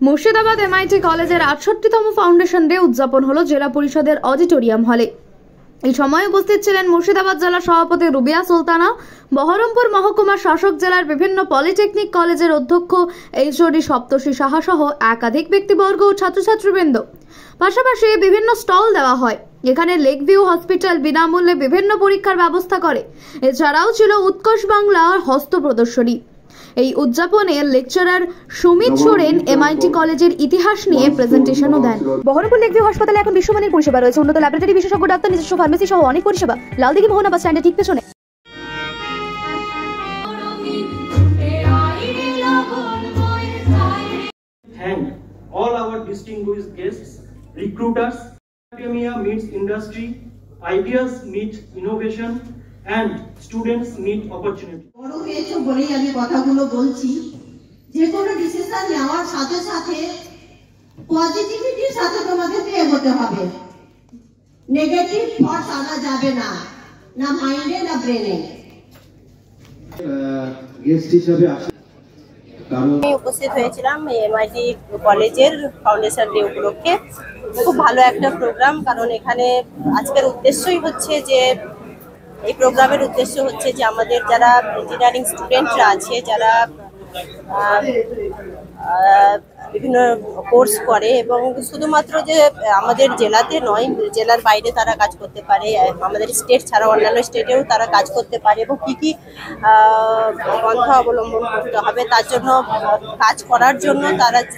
Murshidabad MIT কলেজের ৬৮তম foundation day উদযাপন হলো জেলা পরিষদের অডিটোরিয়াম হলে। এই সময় উপস্থিত ছিলেন মুর্শিদাবাদ জেলা সভাপতি রুবিয়া সুলতানা, বহরমপুর মহকুমার শাসক, জেলার বিভিন্ন পলিটেকনিক কলেজের অধ্যক্ষ এইচওডি সপ্তর্ষি সাহা সহ একাধিক ব্যক্তিবর্গ ও ছাত্রছাত্রীবৃন্দ। পাশাপাশি বিভিন্ন স্টল দেওয়া হয়। এখানে লেক ভিউ হসপিটাল বিনামূল্যে বিভিন্ন পরীক্ষার ব্যবস্থা করে। এছাড়াও ছিল উৎকর্ষ বাংলা হস্ত প্রদর্শনী। এই উদযাপনে লেকচারার সুমিত সোরেন এমআইটি কলেজের ইতিহাস নিয়ে প্রেজেন্টেশনও দেন। বহরমপুর লেক ভিউ হাসপাতালে এখন বিশ্বমানের পরিষেবা রয়েছে, উন্নত ল্যাবরেটরি, বিশেষজ্ঞ ডাক্তার, নিজস্ব ফার্মেসি সহ অনেক পরিষেবা। লালদিঘি মোহনা বাস স্ট্যান্ডের ঠিক পেছনে। Thank all our distinguished guests, recruiters. Academia meets industry, ideas meet innovation, and students meet opportunity. বড় হয়েছে বলেই আমি কথাগুলো বলছি। যে কোনো ডিসিশন নেওয়ার সাথে সাথে পজিটিভিটির সাথে তোমাদেরকে এগোতে হবে। নেগেটিভ থটস আনা যাবে না, না মাইন্ডে না ব্রেনে। গেস্ট হিসেবে আমি উপস্থিত হয়েছিলাম এমআইটি কলেজের ফাউন্ডেশন ডে উপলক্ষে। খুব ভালো একটা প্রোগ্রাম, কারণ এখানে আজকের উদ্দেশ্যই হচ্ছে যে এই প্রোগ্রামের উদ্দেশ্য হচ্ছে যে আমাদের যারা ইঞ্জিনিয়ারিং স্টুডেন্টরা আছে, যারা বিভিন্ন কোর্স করে এবং শুধুমাত্র যে আমাদের জেলাতে নয়, জেলার বাইরে তারা কাজ করতে পারে, আমাদের স্টেট ছাড়া অন্যান্য স্টেটেও তারা কাজ করতে পারে এবং কী কী পন্থা অবলম্বন করতে হবে তার জন্য, কাজ করার জন্য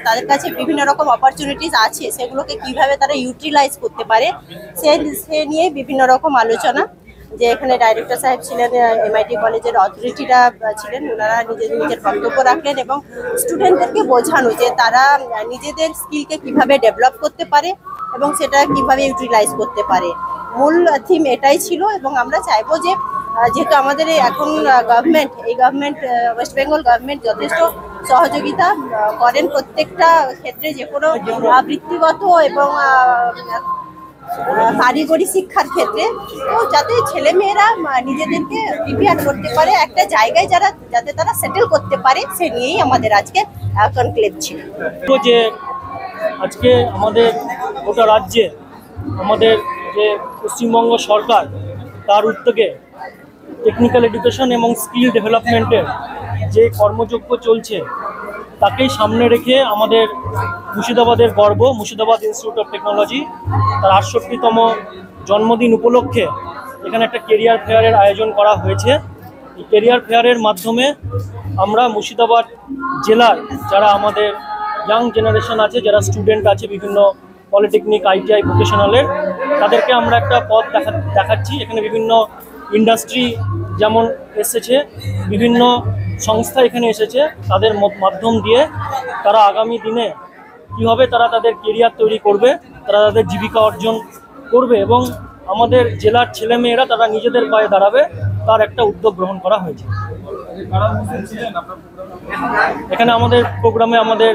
তাদের কাছে বিভিন্ন রকম অপরচুনিটিস আছে, সেগুলোকে কিভাবে তারা ইউটিলাইজ করতে পারে সে নিয়ে বিভিন্ন রকম আলোচনা। যে এখানে ডাইরেক্টর সাহেব ছিলেন, এমআইটি কলেজের অথরিটিরা ছিলেন, ওনারা নিজের বক্তব্য রাখলেন এবং স্টুডেন্টদেরকে বোঝানো যে তারা নিজেদের স্কিলকে কিভাবে ডেভেলপ করতে পারে এবং সেটা কিভাবে ইউটিলাইজ করতে পারে। মূল থিম এটাই ছিল এবং আমরা চাইবো যে যেহেতু আমাদের এখন গভর্নমেন্ট, এই গভর্নমেন্ট ওয়েস্ট বেঙ্গল গভর্নমেন্ট যথেষ্ট সহযোগিতা করেন প্রত্যেকটা ক্ষেত্রে, যে কোনো বৃত্তিগত এবং কারিগরি শিক্ষার ক্ষেত্রে, তো যাতে ছেলেমেয়েরা নিজেদেরকে প্রিপেয়ার করতে পারে একটা জায়গায়, যাতে তারা সেটেল করতে পারে, সে নিয়েই আমাদের আজকে কনক্লেভ ছিল। যে আজকে আমাদের গোটা রাজ্যে আমাদের যে পশ্চিমবঙ্গ সরকার, তার উদ্যোগে টেকনিক্যাল এডুকেশন এবং স্কিল ডেভেলপমেন্টের যে কর্মযজ্ঞ চলছে, তাকেই সামনে রেখে আমাদের মুর্শিদাবাদের গর্ব মুর্শিদাবাদ ইনস্টিটিউট অফ টেকনোলজি তার ৬৮তম জন্মদিন উপলক্ষে এখানে একটা কেরিয়ার ফেয়ারের আয়োজন করা হয়েছে। এই কেরিয়ার ফেয়ারের মাধ্যমে আমরা মুর্শিদাবাদ জেলার যারা আমাদের ইয়াং জেনারেশন আছে, যারা স্টুডেন্ট আছে বিভিন্ন পলিটেকনিক, আইটিআই, ভোকেশনালের, তাদেরকে আমরা একটা পথ দেখাচ্ছি। এখানে বিভিন্ন ইন্ডাস্ট্রি যেমন এসেছে, বিভিন্ন সংস্থা এখানে এসেছে, তাদের মাধ্যম দিয়ে তারা আগামী দিনে কীভাবে তারা তাদের কেরিয়ার তৈরি করবে, তারা তাদের জীবিকা অর্জন করবে এবং আমাদের জেলার ছেলেমেয়েরা তারা নিজেদের পায়ে দাঁড়াবে, তার একটা উদ্যোগ গ্রহণ করা হয়েছে। এখানে আমাদের প্রোগ্রামে আমাদের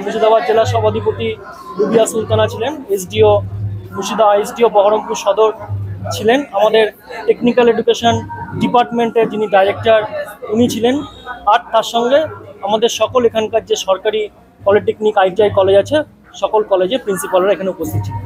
মুর্শিদাবাদ জেলা সভাধিপতি রুবিয়া সুলতানা ছিলেন, এসডিও বহরমপুর সদর ছিলেন, আমাদের টেকনিক্যাল এডুকেশন ডিপার্টমেন্টের যিনি ডাইরেক্টর উনি ছিলেন, আর তার সঙ্গে আমাদের সকল এখানকার যে সরকারি পলিটেকনিক, আইটিআই কলেজ আছে, সকল কলেজে প্রিন্সিপালরা এখানে উপস্থিত ছিলেন।